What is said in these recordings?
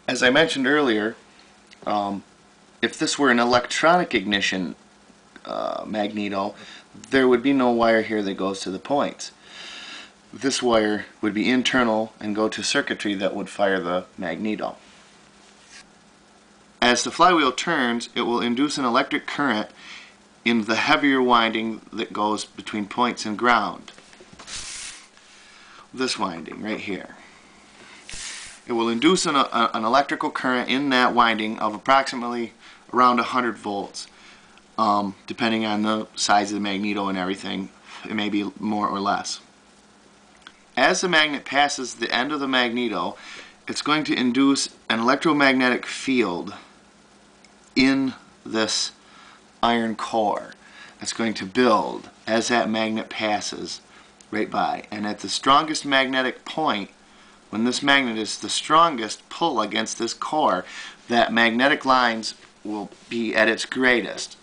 As I mentioned earlier, if this were an electronic ignition magneto, there would be no wire here that goes to the points. This wire would be internal and go to circuitry that would fire the magneto. As the flywheel turns, it will induce an electric current in the heavier winding that goes between points and ground. This winding right here. It will induce an electrical current in that winding of approximately around 100 volts. Depending on the size of the magneto and everything, it may be more or less. As the magnet passes the end of the magneto, it's going to induce an electromagnetic field in this iron core. It's going to build as that magnet passes right by. And at the strongest magnetic point, when this magnet is the strongest pull against this core, that magnetic lines will be at its greatest.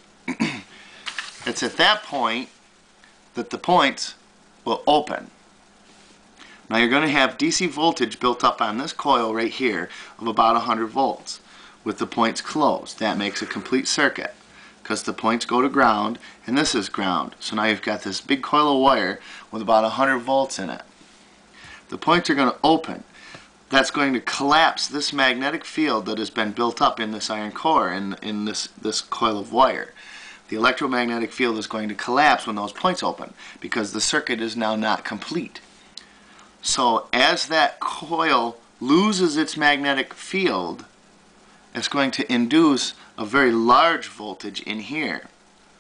It's at that point that the points will open. Now you're going to have DC voltage built up on this coil right here of about 100 volts with the points closed. That makes a complete circuit because the points go to ground and this is ground. So now you've got this big coil of wire with about 100 volts in it. The points are going to open. That's going to collapse this magnetic field that has been built up in this iron core and in this coil of wire. The electromagnetic field is going to collapse when those points open because the circuit is now not complete. So as that coil loses its magnetic field, it's going to induce a very large voltage in here,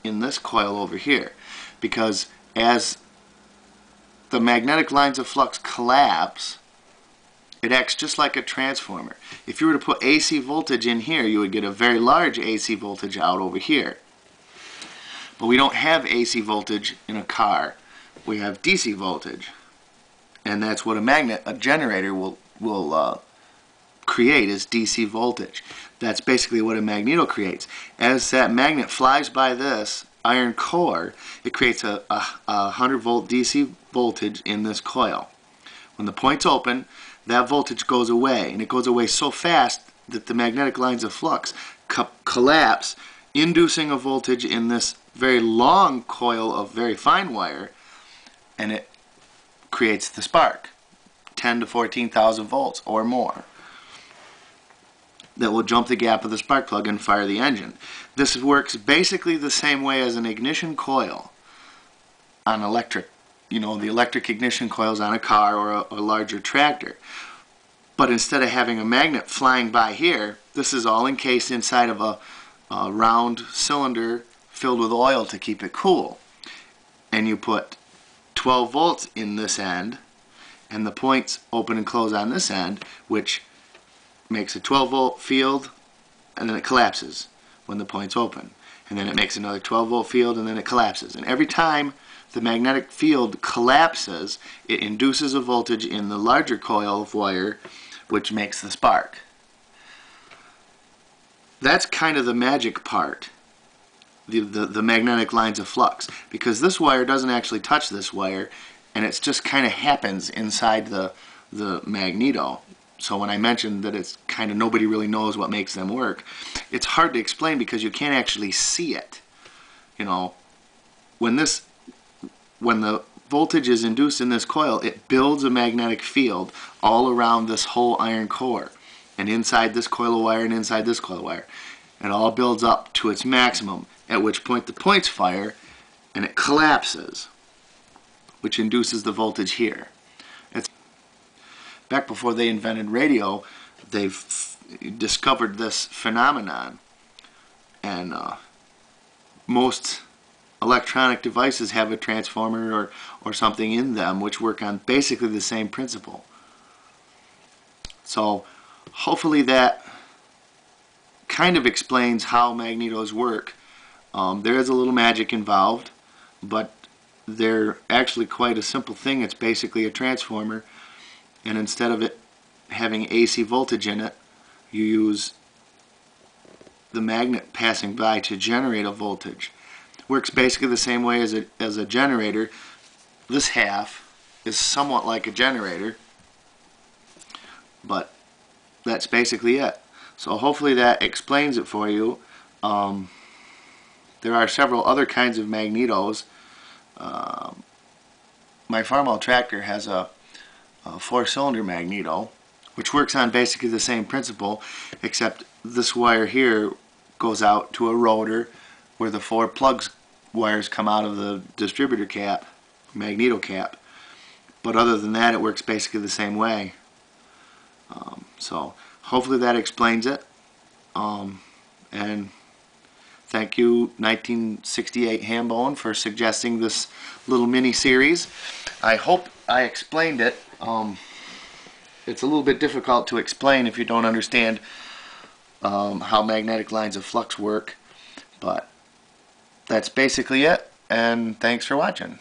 in this coil over here, because as the magnetic lines of flux collapse, it acts just like a transformer. If you were to put AC voltage in here, you would get a very large AC voltage out over here. But we don't have AC voltage in a car. We have DC voltage. And that's what a generator will create, is DC voltage. That's basically what a magneto creates. As that magnet flies by this iron core, it creates a 100 volt DC voltage in this coil. When the points open, that voltage goes away, and it goes away so fast that the magnetic lines of flux collapse, inducing a voltage in this very long coil of very fine wire, and it creates the spark, 10 to 14,000 volts or more, that will jump the gap of the spark plug and fire the engine. This works basically the same way as an ignition coil on electric, the electric ignition coils on a car or a larger tractor. But instead of having a magnet flying by here, this is all encased inside of a round cylinder filled with oil to keep it cool. And you put 12 volts in this end, and the points open and close on this end, which makes a 12 volt field, and then it collapses when the points open. And then it makes another 12 volt field, and then it collapses. And every time the magnetic field collapses, it induces a voltage in the larger coil of wire, which makes the spark. That's kind of the magic part, the magnetic lines of flux, because this wire doesn't actually touch this wire, and it just kind of happens inside the magneto. So when I mentioned that it's kind of nobody really knows what makes them work, it's hard to explain because you can't actually see it. When the voltage is induced in this coil, it builds a magnetic field all around this whole iron core, and inside this coil of wire and inside this coil of wire. It all builds up to its maximum, at which point the points fire and it collapses, which induces the voltage here. Back before they invented radio, they've discovered this phenomenon, and most electronic devices have a transformer or something in them which work on basically the same principle. So hopefully that kind of explains how magnetos work. There is a little magic involved, but they're actually quite a simple thing. It's basically a transformer, and instead of it having AC voltage in it, you use the magnet passing by to generate a voltage. Works basically the same way as a generator. This half is somewhat like a generator, but that's basically it. So hopefully that explains it for you. There are several other kinds of magnetos. My Farmall tractor has a 4-cylinder magneto, which works on basically the same principle, except this wire here goes out to a rotor where the 4 plugs wires come out of the distributor cap, magneto cap. But other than that, it works basically the same way. So hopefully that explains it. And thank you, 1968 Hambone, for suggesting this little mini series. I hope I explained it. It's a little bit difficult to explain if you don't understand how magnetic lines of flux work, but that's basically it, and thanks for watching.